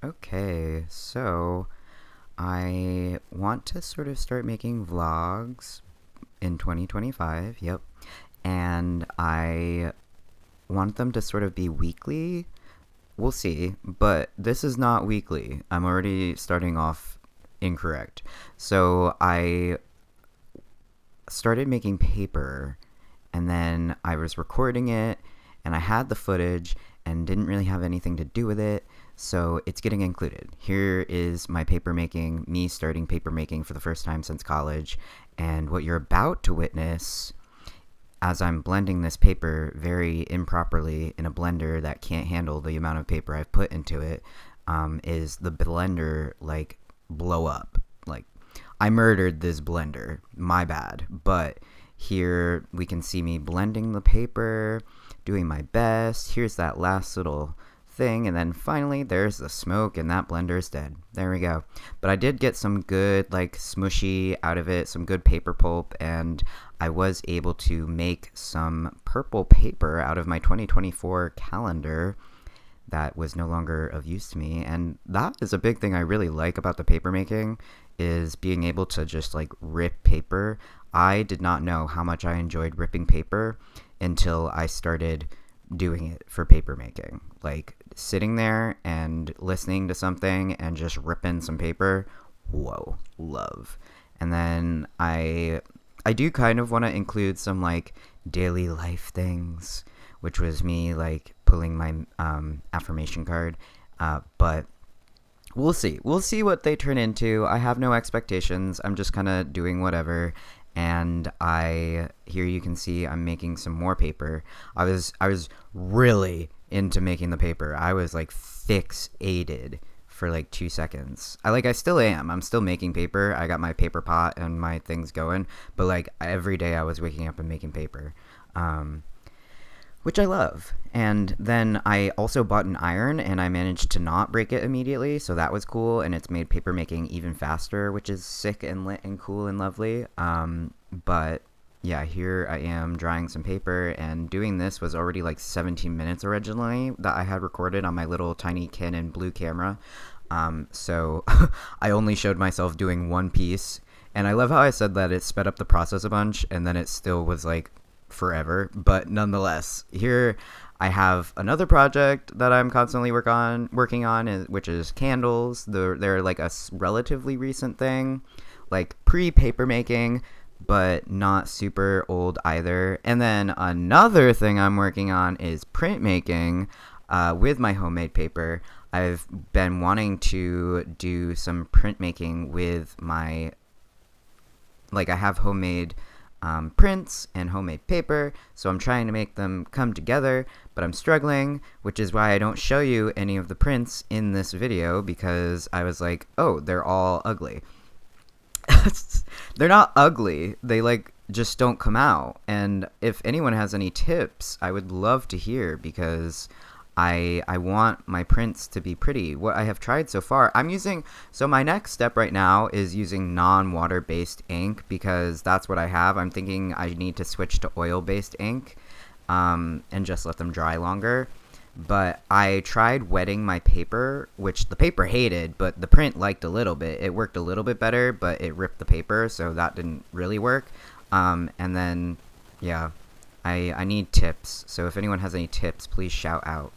Okay, so I want to sort of start making vlogs in 2025, yep. And I want them to sort of be weekly. We'll see, but this is not weekly. I'm already starting off incorrect. So I started making paper, and then I was recording it, and I had the footage and didn't really have anything to do with it, so it's getting included. Here is my paper making, me starting paper making for the first time since college, and what you're about to witness as I'm blending this paper very improperly in a blender that can't handle the amount of paper I've put into it, is the blender like blow up. Like, I murdered this blender, my bad. But here we can see me blending the paper, doing my best. Here's that last little thing, and then finally there's the smoke, and that blender is dead. There we go. But I did get some good like smushy out of it, some good paper pulp, and I was able to make some purple paper out of my 2024 calendar that was no longer of use to me. And that is a big thing I really like about the paper making, is being able to just like rip paper. I did not know how much I enjoyed ripping paper until I started doing it for paper making. Like sitting there and listening to something and just ripping some paper. Whoa, love. And then I do kind of want to include some like daily life things, which was me like pulling my affirmation card. But we'll see. We'll see what they turn into. I have no expectations. I'm just kind of doing whatever. And here you can see I'm making some more paper. I was really into making the paper. I was like fixated for like 2 seconds. I still am. I'm still making paper. I got my paper pot and my things going, but like every day I was waking up and making paper. Which I love. And then I also bought an iron, and I managed to not break it immediately, so that was cool, and it's made paper making even faster, which is sick and lit and cool and lovely. But yeah, here I am drying some paper, and doing this was already like 17 minutes originally that I had recorded on my little tiny Canon blue camera. So I only showed myself doing one piece, and I love how I said that it sped up the process a bunch, and then it still was like forever. But nonetheless, here I have another project that I'm constantly working on, which is candles. They're like a relatively recent thing, like pre-paper making, but not super old either. And then another thing I'm working on is printmaking with my homemade paper. I've been wanting to do some printmaking with my, like, I have homemade prints and homemade paper, so I'm trying to make them come together, but I'm struggling, which is why I don't show you any of the prints in this video, because I was like, oh, they're all ugly. They're not ugly, they like just don't come out. And if anyone has any tips, I would love to hear, because I want my prints to be pretty. What I have tried so far, so my next step right now is using non-water based ink, because that's what I have. I'm thinking I need to switch to oil based ink and just let them dry longer. But I tried wetting my paper, which the paper hated, but the print liked a little bit. It worked a little bit better, but it ripped the paper, so that didn't really work. And then, yeah, I need tips. So if anyone has any tips, please shout out.